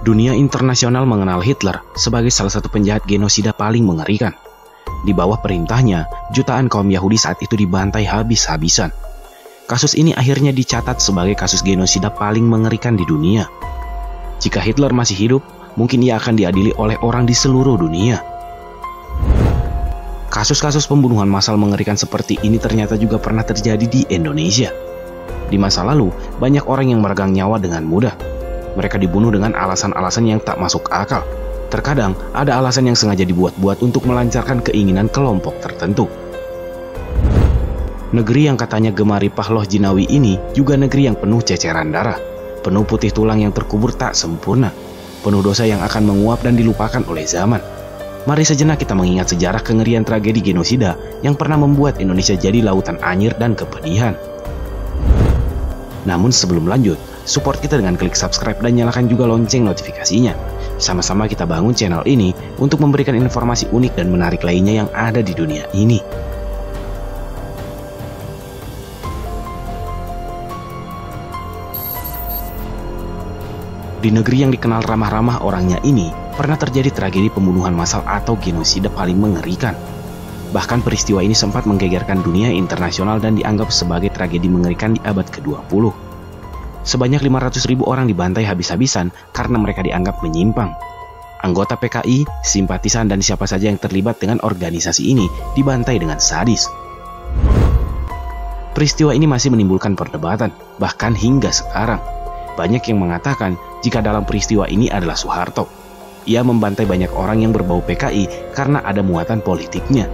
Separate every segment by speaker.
Speaker 1: Dunia internasional mengenal Hitler sebagai salah satu penjahat genosida paling mengerikan. Di bawah perintahnya, jutaan kaum Yahudi saat itu dibantai habis-habisan. Kasus ini akhirnya dicatat sebagai kasus genosida paling mengerikan di dunia. Jika Hitler masih hidup, mungkin ia akan diadili oleh orang di seluruh dunia. Kasus-kasus pembunuhan massal mengerikan seperti ini ternyata juga pernah terjadi di Indonesia. Di masa lalu, banyak orang yang meregang nyawa dengan mudah. Mereka dibunuh dengan alasan-alasan yang tak masuk akal. Terkadang ada alasan yang sengaja dibuat-buat untuk melancarkan keinginan kelompok tertentu. Negeri yang katanya gemari Pahloh Jinawi ini juga negeri yang penuh ceceran darah, penuh putih tulang yang terkubur tak sempurna, penuh dosa yang akan menguap dan dilupakan oleh zaman. Mari sejenak kita mengingat sejarah kengerian tragedi genosida yang pernah membuat Indonesia jadi lautan anyir dan kepedihan. Namun sebelum lanjut, support kita dengan klik subscribe dan nyalakan juga lonceng notifikasinya. Sama-sama kita bangun channel ini untuk memberikan informasi unik dan menarik lainnya yang ada di dunia ini. Di negeri yang dikenal ramah-ramah orangnya ini, pernah terjadi tragedi pembunuhan massal atau genosida paling mengerikan. Bahkan peristiwa ini sempat menggegerkan dunia internasional dan dianggap sebagai tragedi mengerikan di abad ke-20. Sebanyak 500.000 orang dibantai habis-habisan karena mereka dianggap menyimpang. Anggota PKI, simpatisan, dan siapa saja yang terlibat dengan organisasi ini dibantai dengan sadis. Peristiwa ini masih menimbulkan perdebatan, bahkan hingga sekarang. Banyak yang mengatakan jika dalam peristiwa ini adalah Soeharto. Ia membantai banyak orang yang berbau PKI karena ada muatan politiknya.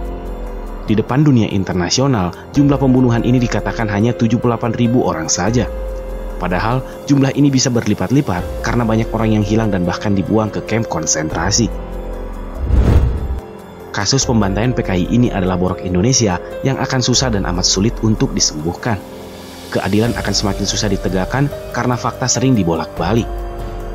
Speaker 1: Di depan dunia internasional, jumlah pembunuhan ini dikatakan hanya 78.000 orang saja. Padahal jumlah ini bisa berlipat-lipat karena banyak orang yang hilang dan bahkan dibuang ke kamp konsentrasi. Kasus pembantaian PKI ini adalah borok Indonesia yang akan susah dan amat sulit untuk disembuhkan. Keadilan akan semakin susah ditegakkan karena fakta sering dibolak-balik.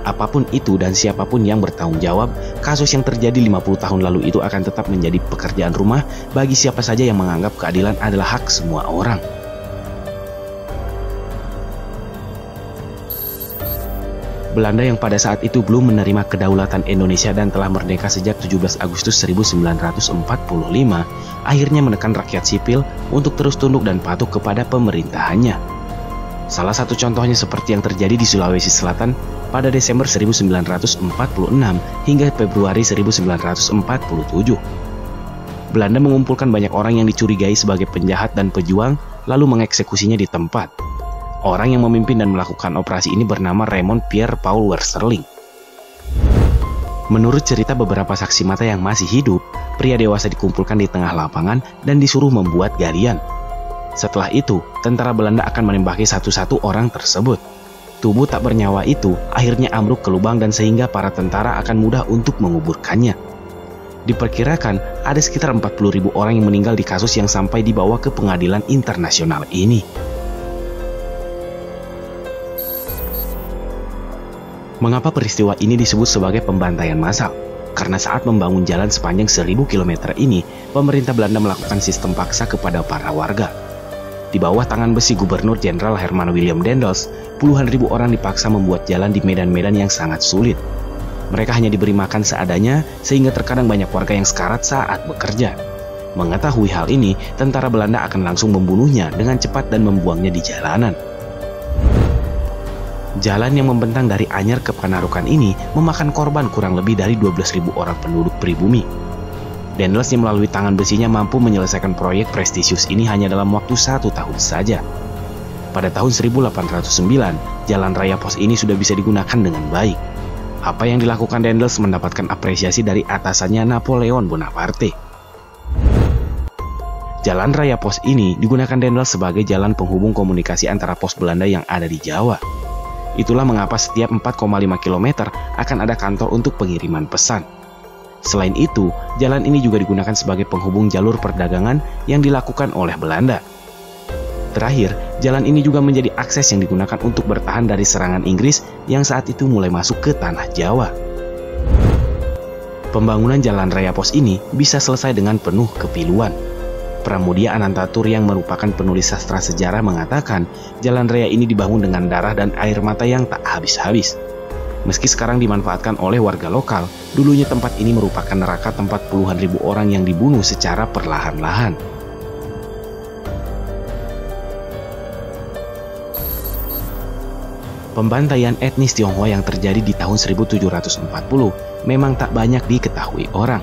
Speaker 1: Apapun itu dan siapapun yang bertanggung jawab, kasus yang terjadi 50 tahun lalu itu akan tetap menjadi pekerjaan rumah bagi siapa saja yang menganggap keadilan adalah hak semua orang. Belanda yang pada saat itu belum menerima kedaulatan Indonesia dan telah merdeka sejak 17 Agustus 1945, akhirnya menekan rakyat sipil untuk terus tunduk dan patuh kepada pemerintahannya. Salah satu contohnya seperti yang terjadi di Sulawesi Selatan pada Desember 1946 hingga Februari 1947. Belanda mengumpulkan banyak orang yang dicurigai sebagai penjahat dan pejuang, lalu mengeksekusinya di tempat. Orang yang memimpin dan melakukan operasi ini bernama Raymond Pierre Paul Westerling. Menurut cerita beberapa saksi mata yang masih hidup, pria dewasa dikumpulkan di tengah lapangan dan disuruh membuat galian. Setelah itu, tentara Belanda akan menembaki satu-satu orang tersebut. Tubuh tak bernyawa itu akhirnya ambruk ke lubang dan sehingga para tentara akan mudah untuk menguburkannya. Diperkirakan ada sekitar 40.000 orang yang meninggal di kasus yang sampai dibawa ke pengadilan internasional ini. Mengapa peristiwa ini disebut sebagai pembantaian massal? Karena saat membangun jalan sepanjang 1.000 km ini, pemerintah Belanda melakukan sistem paksa kepada para warga. Di bawah tangan besi Gubernur Jenderal Herman William Daendels, puluhan ribu orang dipaksa membuat jalan di medan-medan yang sangat sulit. Mereka hanya diberi makan seadanya, sehingga terkadang banyak warga yang sekarat saat bekerja. Mengetahui hal ini, tentara Belanda akan langsung membunuhnya dengan cepat dan membuangnya di jalanan. Jalan yang membentang dari Anyar ke Panarukan ini memakan korban kurang lebih dari 12.000 orang penduduk pribumi. Daendels yang melalui tangan besinya mampu menyelesaikan proyek prestisius ini hanya dalam waktu 1 tahun saja. Pada tahun 1809, jalan raya pos ini sudah bisa digunakan dengan baik. Apa yang dilakukan Daendels mendapatkan apresiasi dari atasannya Napoleon Bonaparte. Jalan raya pos ini digunakan Daendels sebagai jalan penghubung komunikasi antara pos Belanda yang ada di Jawa. Itulah mengapa setiap 4,5 km akan ada kantor untuk pengiriman pesan. Selain itu, jalan ini juga digunakan sebagai penghubung jalur perdagangan yang dilakukan oleh Belanda. Terakhir, jalan ini juga menjadi akses yang digunakan untuk bertahan dari serangan Inggris yang saat itu mulai masuk ke tanah Jawa. Pembangunan jalan raya pos ini bisa selesai dengan penuh kepiluan. Pramudia Anantatur yang merupakan penulis sastra sejarah mengatakan jalan raya ini dibangun dengan darah dan air mata yang tak habis-habis. Meski sekarang dimanfaatkan oleh warga lokal, dulunya tempat ini merupakan neraka tempat puluhan ribu orang yang dibunuh secara perlahan-lahan. Pembantaian etnis Tionghoa yang terjadi di tahun 1740 memang tak banyak diketahui orang.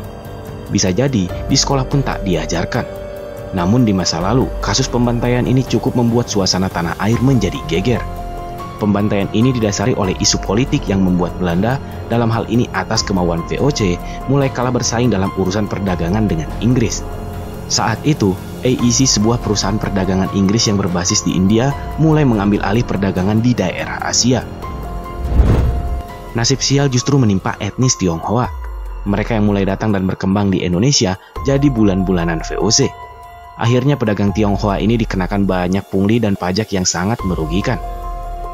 Speaker 1: Bisa jadi di sekolah pun tak diajarkan. Namun di masa lalu, kasus pembantaian ini cukup membuat suasana tanah air menjadi geger. Pembantaian ini didasari oleh isu politik yang membuat Belanda, dalam hal ini atas kemauan VOC, mulai kalah bersaing dalam urusan perdagangan dengan Inggris. Saat itu, AEC, sebuah perusahaan perdagangan Inggris yang berbasis di India, mulai mengambil alih perdagangan di daerah Asia. Nasib sial justru menimpa etnis Tionghoa. Mereka yang mulai datang dan berkembang di Indonesia jadi bulan-bulanan VOC. Akhirnya pedagang Tionghoa ini dikenakan banyak pungli dan pajak yang sangat merugikan.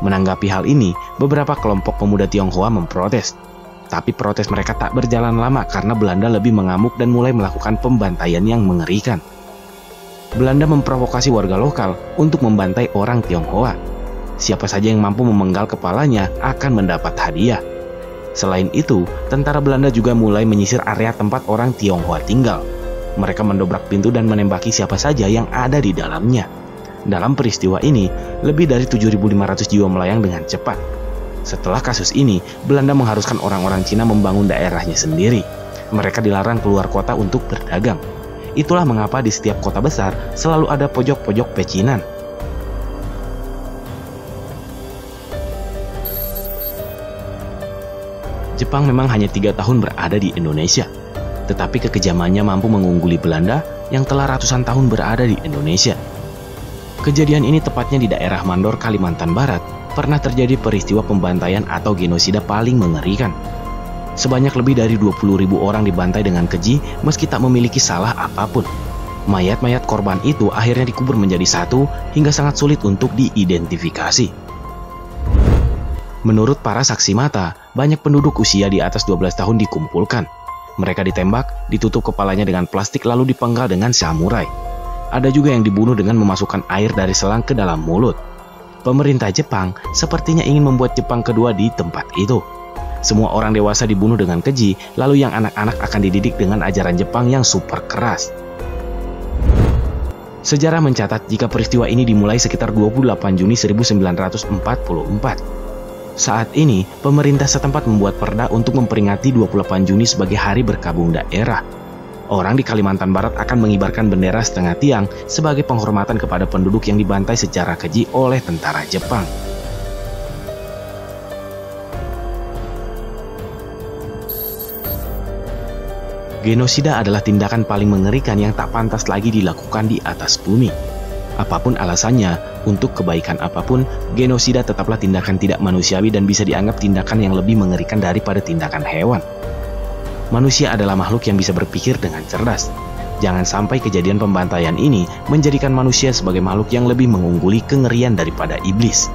Speaker 1: Menanggapi hal ini, beberapa kelompok pemuda Tionghoa memprotes. Tapi protes mereka tak berjalan lama karena Belanda lebih mengamuk dan mulai melakukan pembantaian yang mengerikan. Belanda memprovokasi warga lokal untuk membantai orang Tionghoa. Siapa saja yang mampu memenggal kepalanya akan mendapat hadiah. Selain itu, tentara Belanda juga mulai menyisir area tempat orang Tionghoa tinggal. Mereka mendobrak pintu dan menembaki siapa saja yang ada di dalamnya. Dalam peristiwa ini, lebih dari 7.500 jiwa melayang dengan cepat. Setelah kasus ini, Belanda mengharuskan orang-orang Cina membangun daerahnya sendiri. Mereka dilarang keluar kota untuk berdagang. Itulah mengapa di setiap kota besar selalu ada pojok-pojok pecinan. Jepang memang hanya 3 tahun berada di Indonesia, tetapi kekejamannya mampu mengungguli Belanda yang telah ratusan tahun berada di Indonesia. Kejadian ini tepatnya di daerah Mandor, Kalimantan Barat, pernah terjadi peristiwa pembantaian atau genosida paling mengerikan. Sebanyak lebih dari 20.000 orang dibantai dengan keji meski tak memiliki salah apapun. Mayat-mayat korban itu akhirnya dikubur menjadi satu hingga sangat sulit untuk diidentifikasi. Menurut para saksi mata, banyak penduduk usia di atas 12 tahun dikumpulkan. Mereka ditembak, ditutup kepalanya dengan plastik lalu dipenggal dengan samurai. Ada juga yang dibunuh dengan memasukkan air dari selang ke dalam mulut. Pemerintah Jepang sepertinya ingin membuat Jepang kedua di tempat itu. Semua orang dewasa dibunuh dengan keji, lalu yang anak-anak akan dididik dengan ajaran Jepang yang super keras. Sejarah mencatat jika peristiwa ini dimulai sekitar 28 Juni 1944. Saat ini, pemerintah setempat membuat perda untuk memperingati 28 Juni sebagai Hari Berkabung Daerah. Orang di Kalimantan Barat akan mengibarkan bendera setengah tiang sebagai penghormatan kepada penduduk yang dibantai secara keji oleh tentara Jepang. Genosida adalah tindakan paling mengerikan yang tak pantas lagi dilakukan di atas bumi. Apapun alasannya, untuk kebaikan apapun, genosida tetaplah tindakan tidak manusiawi dan bisa dianggap tindakan yang lebih mengerikan daripada tindakan hewan. Manusia adalah makhluk yang bisa berpikir dengan cerdas. Jangan sampai kejadian pembantaian ini menjadikan manusia sebagai makhluk yang lebih mengungguli kengerian daripada iblis.